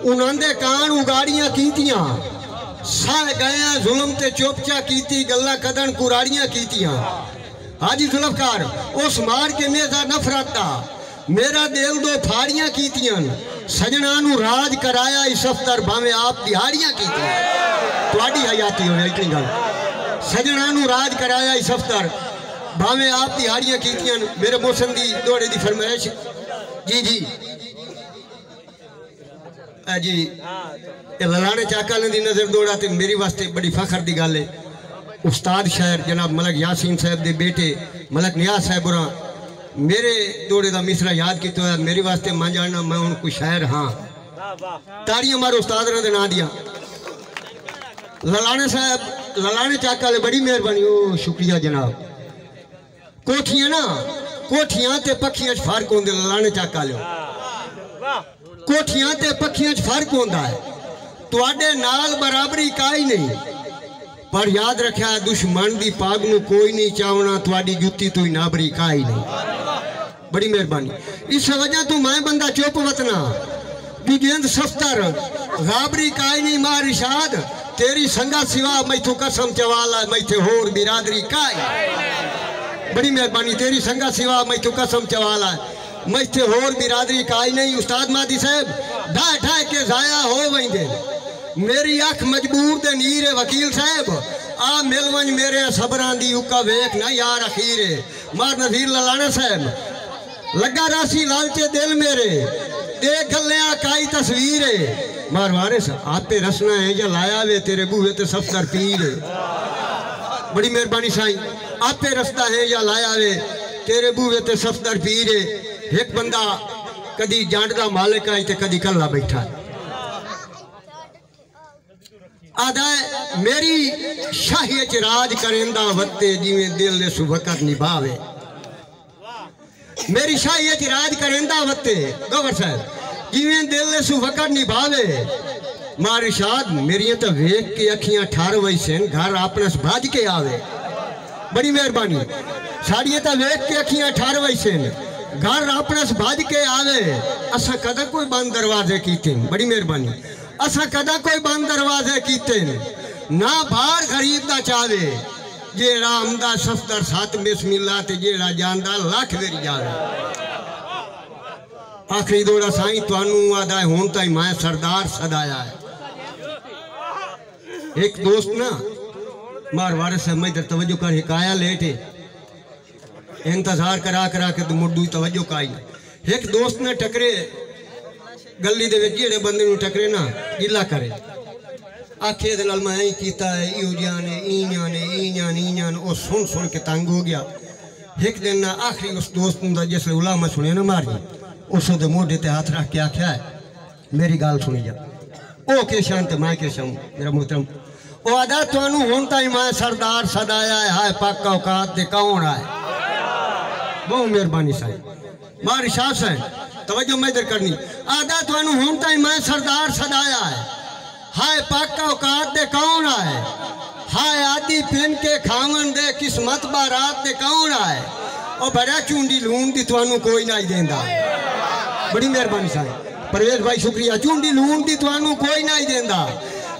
उन्होंने कान उगाड़ियां कीतियां सह गया जुल्म ते चुपचा कीती गल्ला कदन कुराड़ियां कीतियां। हाजी जुल्फकार उस मार के नेजा नफरत दा मेरा दिल दो फाड़ियां कीतियां सजना नू राज कराया इस अफ्तर भावे आप दिहाड़ियां कीतियां। तुहाडी हयाती होवे इतनी गल सजना नू राज कराया इस अफ्तर भावे आप दिहाड़ियां कीतियां। मेरे मौसम दी दौड़े दी फरमाइश जी जी जी ललाने चाकल दी नजर दौड़ा तो मेरी वास्ते बड़ी फखर दी गल है। उस्ताद शायर जनाब मलक यासीन साहब के बेटे मलक नियाज साहब होरा मेरे दौड़े का मिसरा याद किया मेरी वास्ते मान जाना मैं हूँ कोई शायर हाँ। ताड़ियां मारो उस्ताद दे नां दियां। ललाने साहब ललाने चाकल बड़ी मेहरबानी ओ शुक्रिया जनाब। कोठियां ना कोठियां ते पखियां च फर्क होंदे ललाने चाकल कोठियां ते पखियां च फर्क होंदा है तुहाडे नाल बराबरी काई नहीं पर याद रखा दुश्मन दी पाग नू कोई नहीं चावना तुहाडी जुत्ती तो ही नाबरी काई नहीं। बड़ी मेहरबानी इस वजह तो मैं बंदा चुप वतना जिंद सफ्तर गाबरी काई नहीं मार इशाद तेरी संगा सिवा मैथू कसम चवाला मैथे होर बिरादरी काई। बड़ी मेहरबानी तेरी संगा सिवा मैथू कसम चवाला मैथे होर बिरादरी काई नहीं। उस्ताद मादी साहब ढाई ढाई के जाया हो वेंदे मेरी अख मजबूर दे नीरे वकील साहब आ मिलवंज मेरे सबरां दी उका वेख ना यार अखीरे मार नज़ीर ललाना साहब लगा रासी लालचे दिल मेरे देख गलियां काई तस्वीर है मार वारिस आपे रसना है या लाया वे तेरे बूहे ते सफदर पीर। बड़ी मेहरबानी साईं आपे रस्ता है या लाया वे तेरे बूहे ते सफदर पीर। एक बंदा कदी जांड दा मालिक है ते कदी कल्ला बैठा आदा मेरी शाही च राज करेंदा वत्ते जिवें दिल दे सुवकत निभावे। मेरी शाही च राज करेंदा वत्ते गवर साहब जिवें दिल दे सुवकत निभावे। मार इरशाद मेरियां तो वेख के अखियां ठार वही सन घर अपने भज के आवे। बड़ी मेहरबानी साड़ियां तो वेख के अखियां ठार वही सन घर अपने भज के आवे। असा कदा कोई बंद दरवाजे कीते। बड़ी मेहरबानी असा कदा कोई बंद दरवाजे कीते ना बाहर गरीब दा चावे जेड़ा आमदा सफदर साथ बिस्मिल्लाह ते जेड़ा जानदा लाख वेरी जावे। आखिरी दौड़ा साईं तुहानू आदा हुण ताई मैं सरदार सदाया है। एक दोस्त ना मार वारिस है मैं तवज्जो कर हिकाया लेट इंतजार करा करा के तू मुड्डू तवज्जो काई। एक दोस्त ने टकरे गली दे विच जेड़े बंदे नू टकरे ना गिला करे आखे दे नाल मैं ही कीता है इहो जाने ई जाने ओ सुन सुन के तंग हो गया। एक दिन ना आखिरी उस दोस्त दा जिसले उलामा सुने ना मारी उस दे मोढे ते हाथ रख के आख्या है मेरी गल सुनी जा ओ के शांत मैं के शां मेरा मोहतरम ओ आदा तुहानू हुण ताई मैं सरदार सदाया है हाय पाक औकात दे कौन आए। बहुत मेहरबानी साईं मार इरशाद साईं तवज्जो मैं इधर करनी आदा तुहानू हुण ताई मैं सरदार सदाया है हाय पाक औकात दे कौन आए। हाय आदि पिन के खावन दे किस्मत बारात दे कौन आए। ओ बड़ा चूंडी लून दी तुहानू कोई नहीं देंदा। बड़ी मेहरबानी साईं परवेज भाई शुक्रिया चूंडी लून दी तुहानू कोई नहीं देंदा।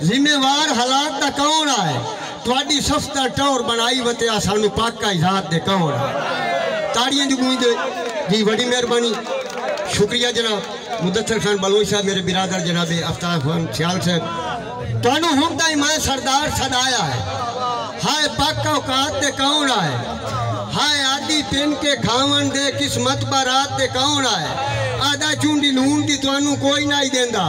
जिम्मेवार हालात दा कौन आए तुहाडी सफ्तर टौर बनाई वते सानू पाका इजात दे कौन आए। ताड़ियां दी गूंज जी बड़ी मेहरबानी शुक्रिया जनाब मुदस्सर खान बलोच साहब मेरे बिरादर जनाब आफ्ताब खान सियाल साहब तुहानू हुण ताई मैं सरदार सदाया है हाय पाक औकात दे कौन आए। हाय आदि पिन के खावन दे किस्मत बारात दे कौन आए। आदा चूंडी लून दी तुहानू कोई नहीं देंदा।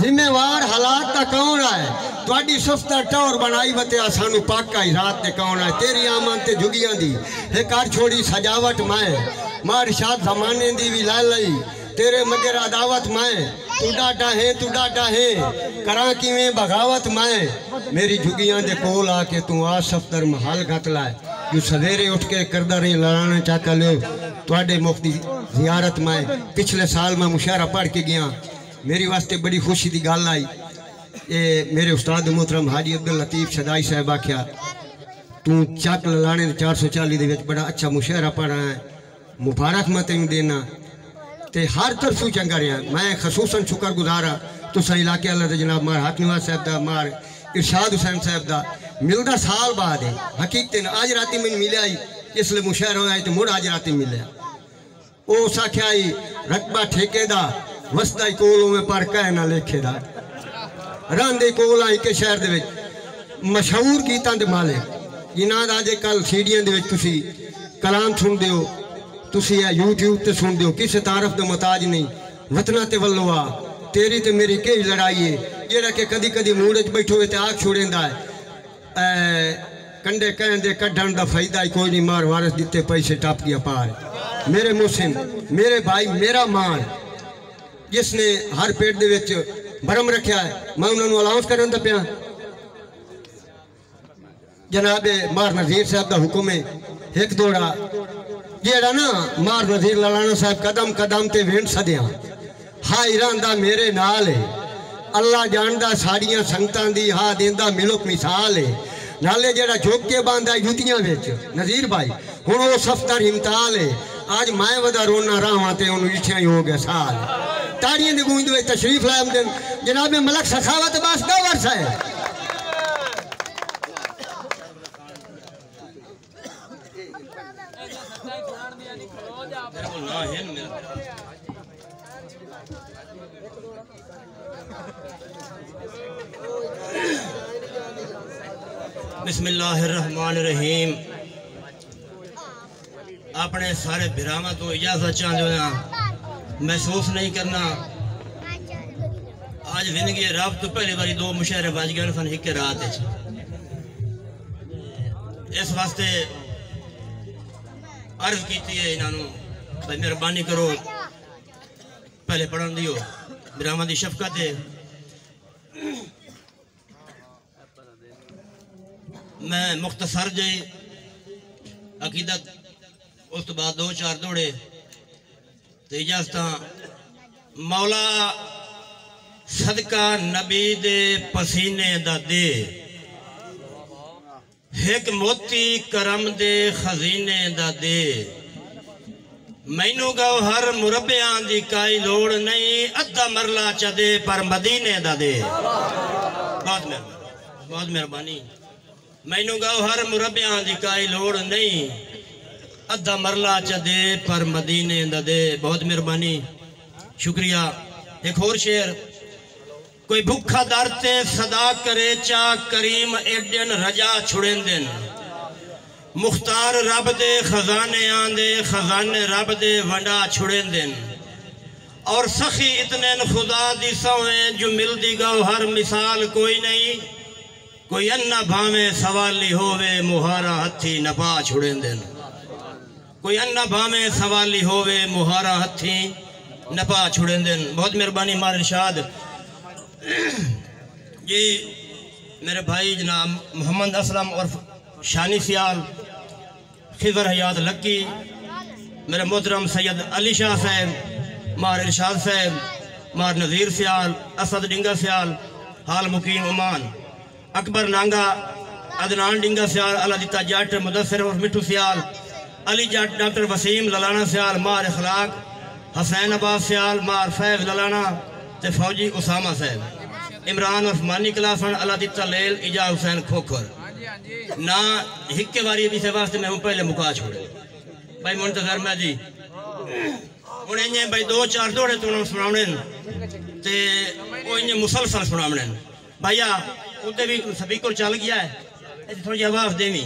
जिम्मेवार हालात दा कौन आए तुहाडी सफ्तर टौर बनाई वते सानू पाका इजात दे कौन आए। तेरी आमन ते जुगियां दी हे कर छोड़ी सजावट मैं मार इरशाद जमाने दी भी ला लई तेरे मगर अदावत मैं तू डाटा है करा किवें बगावत मैं। मेरी झुगियां दे कोल आके तू आ सफ्तर महल घत लाए जो सवेरे उठ के करदा रही लड़ाना चाका लो तुहाडे मुफ्ती जियारत मैं पिछले साल मैं मुशायरा पढ़ के गया मेरी वास्ते बड़ी खुशी की गल आई। ये मेरे उस्ताद मोहतरम हाजी अब्दुल लतीफ सदाई साहब आख्या तू चक ललाने 440 दे विच बड़ा अच्छा मुशायरा पढ़ा है मुबारक मैं तेन देना ते हर तरफों चंगा रहा। मैं खसूसन शुक्रगुजार हाँ तुसा इलाके वाला तो जनाब मार हाथ निवाज साहब दा मार इरशाद हुसैन साहब दा मिलदा साल बाद है हकीकत आज राती मैंने मिले आई इसलिए मुशहर होया तो मुड़ आज राती मिले उस आख्या ही रकबा ठेके दा वसदा कोलों में पर कह ना लेखे दा रंदे कोल आई के शहर दे विच मशहूर गीतां दे मालिक जिन्हां दा अज कल सीडियां दे विच तुसी कलाम सुनदे हो तुसी यूट्यूब ते सुनदे हो किसी तारफ दे मुताज नहीं वतना ते वल्लो आ तेरी ते मेरी कई लड़ाई है जेड़ा कि कदी कदी मूड च बैठो ते आख छोड़ेंदा है कंडे कहन दे कढ़न दा फायदा ही कोई नहीं मार वारस दिते पैसे टप गया पार मेरे मुस्लिम मेरे भाई मेरा मान जिसने हर पेट दे विच भरम रखा है मैं उन्होंने अलाउंस करन दा पिया जनाबे मार नज़ीर साहब का हुक्म है एक दौड़ा जेड़ा ना मार नज़ीर लालाना साहब कदम कदम ते वेंट सदिया हाई रंदा मेरे नाल है अल्लाह जानदा साड़ियां संगतां दी हा देंदा मिलक मिसाल है नाले जेड़ा झोक के बांधा जुतियां विच नज़ीर भाई हुण वो सफ्तर हिमताल है आज मैं वदा रोना रावां ते उन्होंने इच्छा ही हो गया साल ताड़ियां दी गूंज विच तशरीफ लाए दिन जनाबे मलक सखावत बस 2 वर्ष है बिस्मिल्लाहिर्रहमानिर्रहीम अपने सारे बिरामा तो इजाजत चाहते महसूस नहीं करना आज जिंदगी रब तो पहली बारी 2 मुशायरे बज गए सन एक रात इस वास्ते अर्ज की है इन्होंने भाई मेहरबानी करो पहले पढ़न दियो बिरामा की शफकत है मैं मुख्तसर जी अकीदत उस तो बाद 2-4 दौड़े तो इजाजत मौला सदका नबी दे पसीने दा दे एक मोती करम दे खजीने दा दे मैनू गो हर मुरब्बियां दी काई लोड़ नहीं अद्धा मरला चदे पर मदीने दा दे बहुत मेहरबानी मैनू गो हर मुरब्बियां दी काई लोड़ नहीं अद्धा मरला चदे पर मदीने दा दे बहुत मेहरबानी शुक्रिया। एक और शेर कोई भूखा दर ते सदा करे चा करीम एडन रजा छुड़ें दिन मुख्तार रब दे खजाने आंदे खजाने रब दे वंडा छुड़ें दिन और सखी इतने खुदा दी सौए जो मिलदी गो हर मिसाल कोई नहीं कोई अन्ना भावे सवाली होवे मुहारा हथी नपा छुड़ें दिन कोई अन्ना भावे सवाली होवे मुहारा हथी नपा छुड़ें दिन बहुत मेहरबानी मार इरशाद जी मेरे भाई जनाब मोहम्मद असलम और शानी सियाल खिजर हयात लक्की मेरे मोहतरम सैयद अली शाह साहब मार इरशाद साहब मार नज़ीर सियाल असद डिंगा सियाल हाल मुकीम ओमान अकबर नांगा अदनान डिंगा सियाल अला दिता जट मुदस्सिर और मिठू सियाल अली जट डॉक्टर वसीम ललाना सियाल मार इखलाक हसैन अब्बास सियाल मार फैज ललाना ते फौजी उसामा साहब इमरान उस्मानी क्लासन अला दिता लेल इजा हुसैन खोखर ना हिक्के वारी भी से वास्ते मैं पहले मुका छोड़े भाई मुंतजर मैं जी हुण इन्हें भाई 2-4 दौड़े तो सुनावने ते वो इन्हें मुसलसल सुनावने भैया उते भी स्पीकर चल गया है थोड़ी आवाज देवी